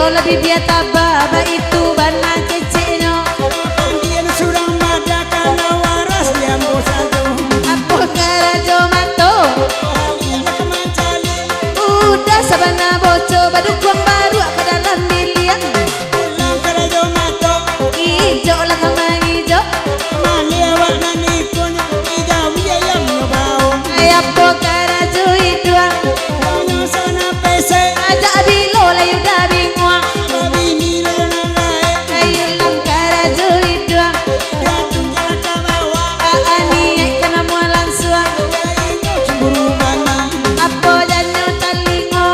Lebih biata baba itu bana keceno Dia surang mada karena waras dia bosado Apo karajo mato Udah sabana boco badukwang baru ke dalam milian Ulang karajo mato Ijo lah kamang ijo Malia warna niponya Ida wia yang nyobao Apo karajo idua Banyo sana pese Aja abilo layu dabing Babini lana lae Ayulang karajo idua Datung jalan kabawa Aani ay kanamualan suang Inyo cemburu bana Apo janyo talingo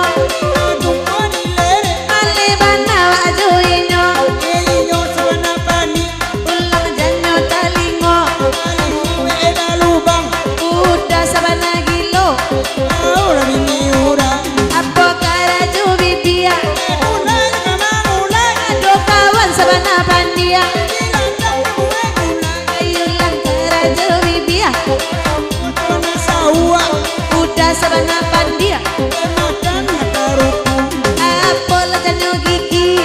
Datung koni lere Ale bana wajo inyo Inyo sabana pani Ulang janyo talingo Alimu eda lubang Udah sabana gilo Aura bini ura Apo karajo bibia Ulay kamang ulay Ado kawan sabana pandia Ilang kamu ulay Ayulang karajo bibia Foto na sawa Udah sabana pandia Makan nakarupu Apo la janyo gigi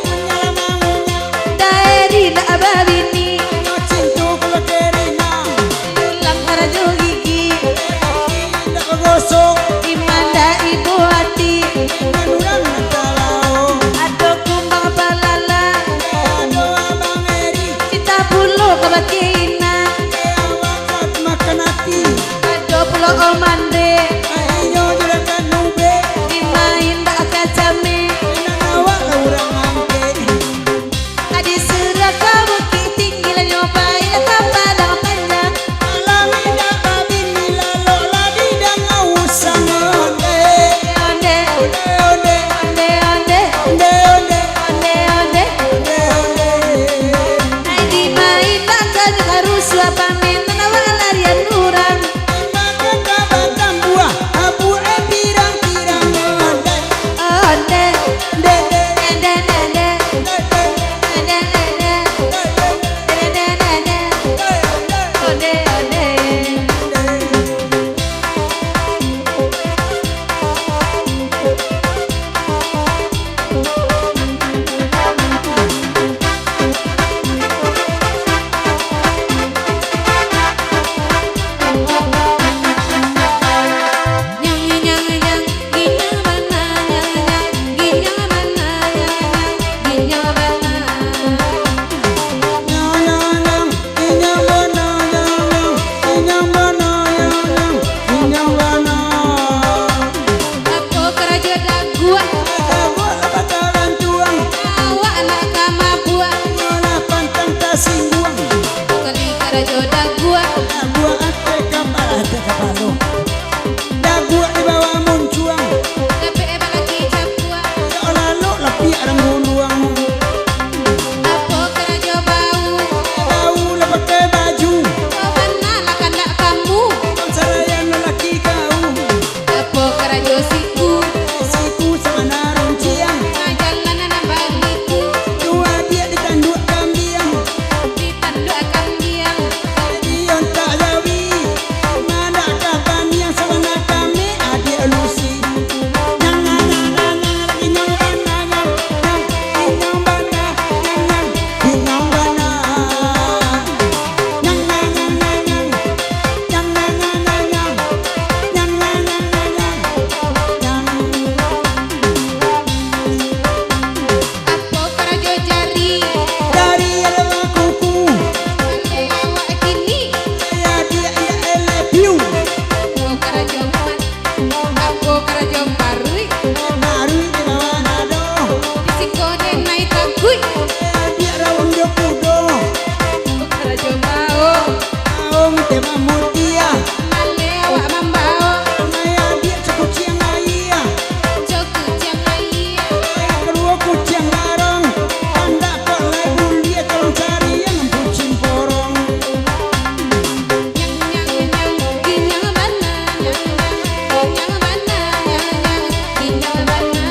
Kunyala mangunya Daeri da ababini Nyo cintu kula kerina Ayulang karajo gigi Indah kegosok Imanda ibu hati Menurang nakalao Ado kumbang palala Ado abang eri Kita bulu kabakina Wakat makan hati Ado pulo omande Inyo juragan nube Dimain da akacame Nanawa laurang angke Adi surah kamu tinggi lah nyobain Atau padang panjang Alami dah babini lalo ladi dah ngawusan onde Onde, Onde onde, onde, onde onde onde, onde onde onde Ay dimain da kajuka rusua pamen Nanawa larian urang Makan kabatan buah abu pirang-pirang onde Onde, onde nende, nende Nende, nende Nende, nende Onde, onde Nyang nyang nyang ginyang bana nyang nyang ginyang bana nyang nyang ginyang bana Nyang inyang bana nyang inyang bana nyang inyang bana Aku keraja dagua Aku batalan tuang awak anak kama buah Ngolah pantang tasingguang kali keraja dagua Gua ate kapalo Dagua di bawah muncuang tapi lagi capua Lalu lapi arang guluang aku keraja bau Tahu lah pakai baju kau mana lah kandak kamu Sarayan lelaki kau aku keraja siku Siku sama narun ciang ngajalan anak bagiku Dua dia ditanduk kambiang ditanduk akan diam tema mutia male awak mambao maya dia kucing ayah joku jang iya kedua kucing larang anda kok lagu dia kalau cari yang kucing porong nyang nyang nyang ginyang bana nyang nyang bana nyang ginyang bana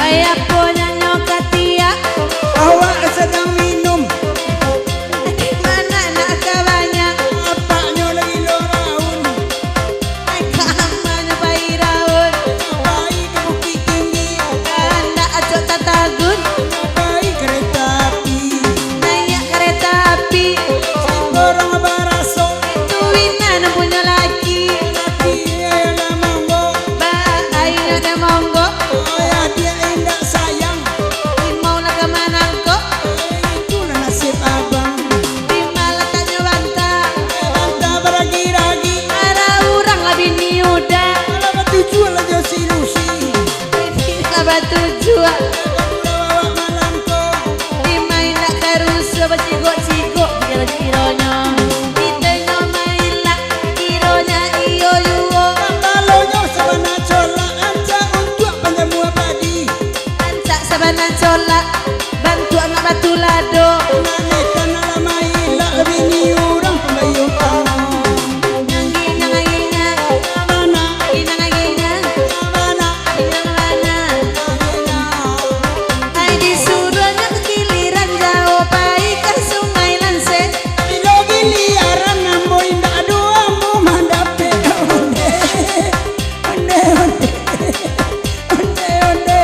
ayah punya nyokatia Awak sedang minum mana nak kawannya apanya lagi loraun kamanya bayi raun bayi ke bukit tinggi anda acok tatagun bayi kereta api naik kereta api orang baraso tuinan punya laki laki ayah monggo bahaya ada monggo ayah dia indah sayang mau nak kemana kok itulah nasib abang di malah tak nyewanta anta beragi-ragi ada orang lebih ni udah kalau batu jual aja si Lucy tidak batu jual bawa malam kok di main nak karuso bacigok-cigok kira kironya kita nyomaila kironya iyo yuo kalau nyok sabana cola anta untuk penjemua padi ancak sabana colak bantu anak batu lado nanekan alama ila lebih ni orang pembayung tanah nyangi nyangi mana nyangi mana ai disuruh nak giliran jauh pai ke sungai lanse ilo giliaran nambo indah doa mu mandape onde onde onde onde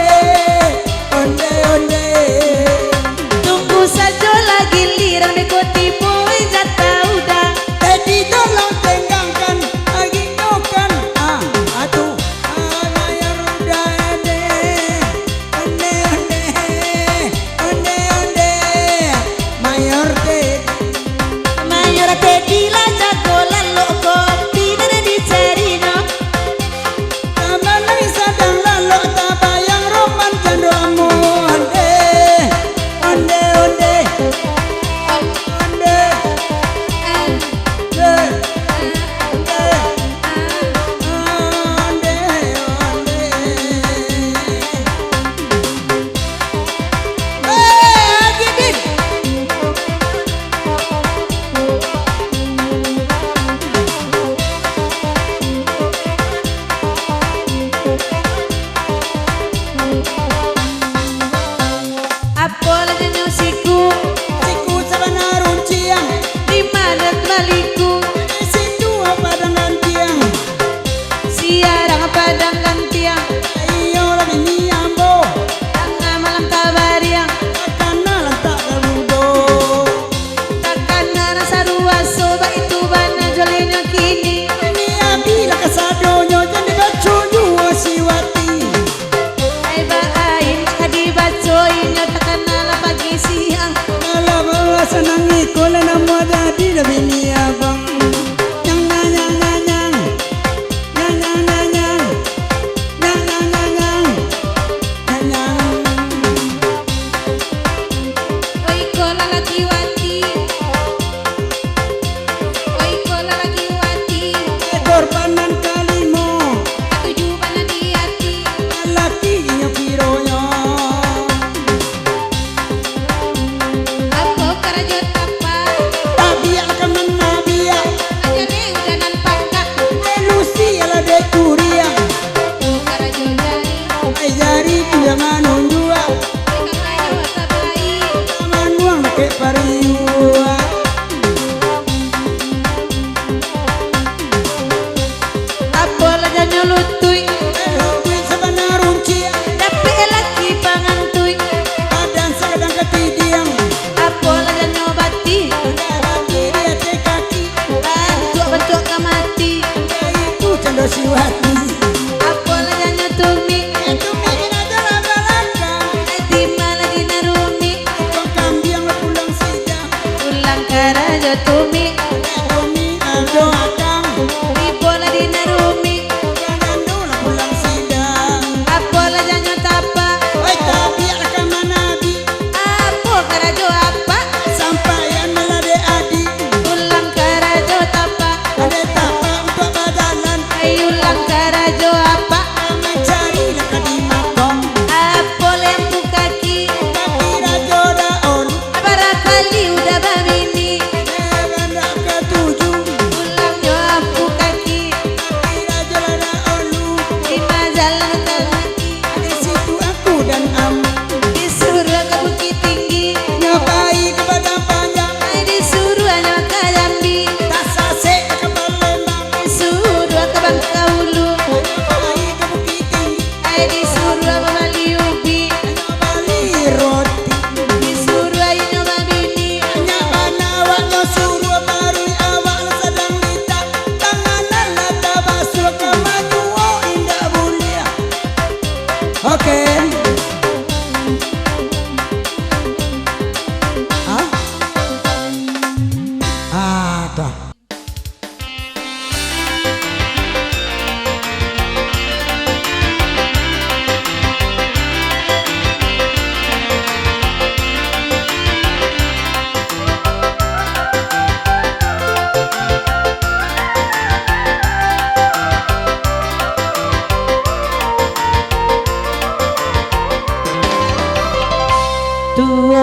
onde onde tunggu saja lagi giliran mengikuti boy jatah udah jadi tolong tenggangkan lagi nyokan atuh mayar udah onde onde onde onde mayor te mayor tedi la jago lalu kopi dan dicari no taman sadang lalu tak bayang roman candomu onde onde onde onde apa lagi nyusiku siku sabana runciang di mana baliku situ padang gantiang siarang padang gantiang ayo lagi niambo tengah malam kabariang karena lantak galudo takkan rasa ruaso bak itu bana jolenya kini ini abila kasadonyo jadi bacu jua siwati ai ba Disuruh sama Bali ubi, Bali roti disuruh ayo nyoba bini. Nyabana waktu suruh baru awal sedang litak tangan lata basuh kemajuo indah mulia. Oke. Ada.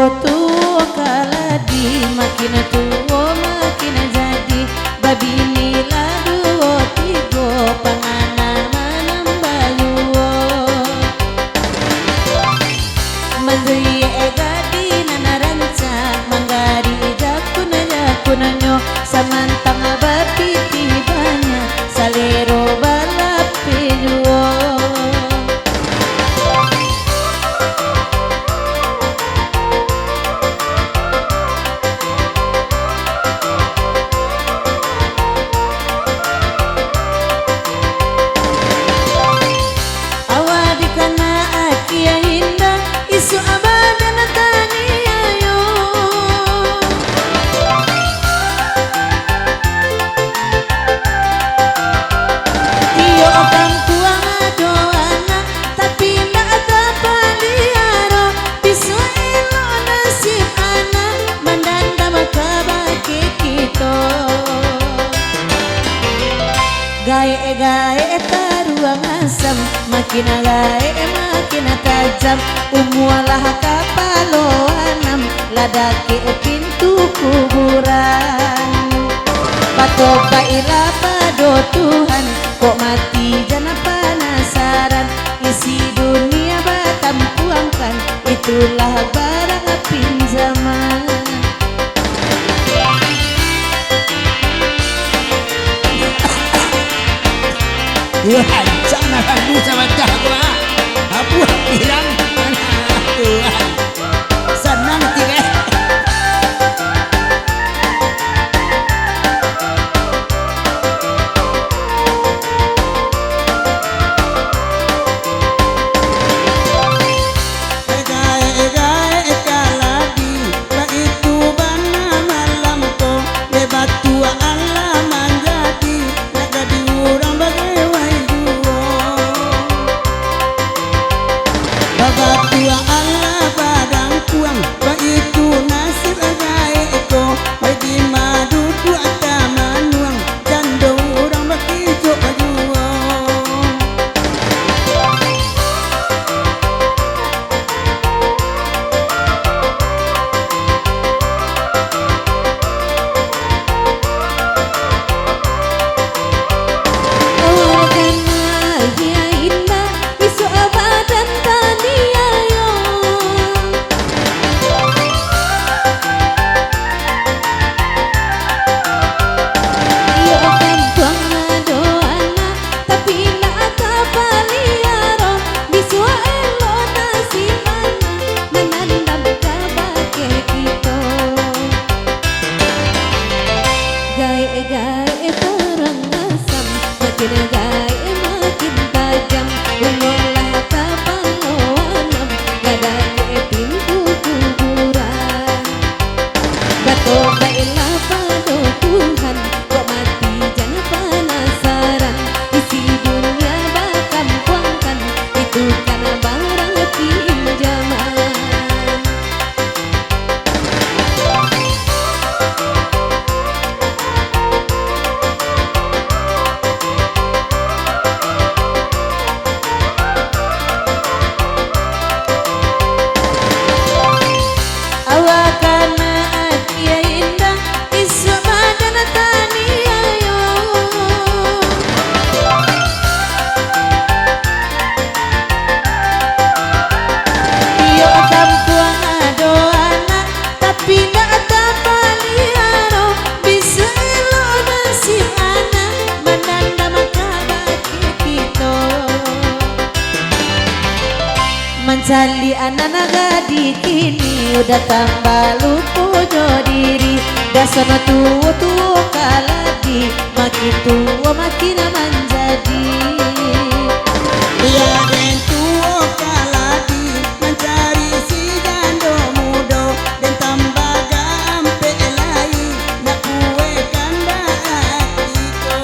Tuo kaladi makin tuo makin jadi babi nila duo tigo panganan manambayuo mandui egadi nanaranca manggari jakunanyo samantang babi tibanya salero balapejuo. Isu abadan taniayo iyo orang tua ngadoana tapi ndak ada paliaro bisu ilo nasib anak mandanda maka bagi kita gae taruang asam makin gae makin tajam umualah kapalo anam ladaki pintu kuburan patoba ila pado Tuhan kok mati jana penasaran isi dunia batam puangkan itulah barang pinjaman. Tuhan, jangan aku sama gua. Aku bilang Tuhan, senang tiga. Egai kaladi, itu bana malam ko, lebat tua Allah menjadi, naga diurang bagai waiduo. Babat tua Allah padang kuang, itu nasib egai eko, bagi madu tua tamanuang, jando urang bagi jok bajuo. Awalkan dia indah isu abadan taniayo Mencari anak gadi kini udah tambah lupa diri. Dasarnya tua kaladi, makin tua makin menjadi. Dia den tua kaladi mencari si jando mudo dan tambah gampe lai nak kue kanda atiko.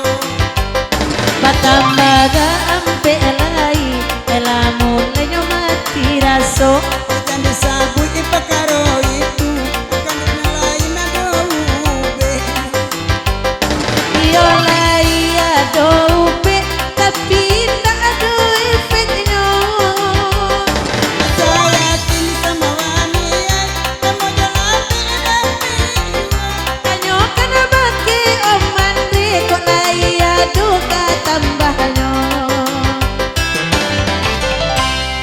Batambah gampe lai elamun lenyo mati raso. Ikan disabui ipakaro itu akan dinalai na doube. Iyo lai adobe tapi tak ada efeknya. Saya kini sama wanita kamu jalan tapi Kanyo kana bagi oman di kok lai aduka tambahnya.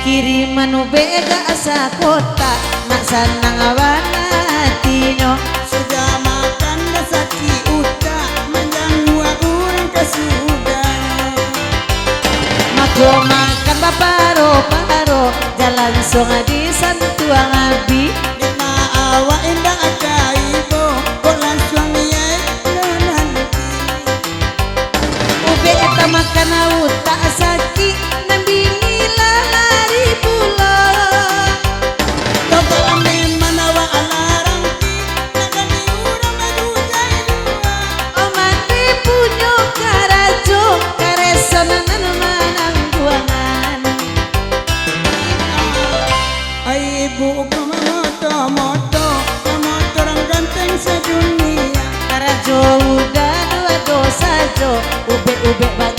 Kiriman ubega asa kota nak sanang awana hatinya. sudah makan dasaki uta menjanggu orang kesudah. Mako makan baparo-paro jalan songa di santuang abi. Lima awak indah akaibo kok langsung ye nanti. Ube eta makan uta asaki nambini lari pulang. Toko ame manawa alarang ki nakani urang magujay dua. Oman di punyo karajo karesonan manang buangan. Ay ibu ko moto orang ganteng sedunia. Karajo udah dua dosa jo ube-ube bagi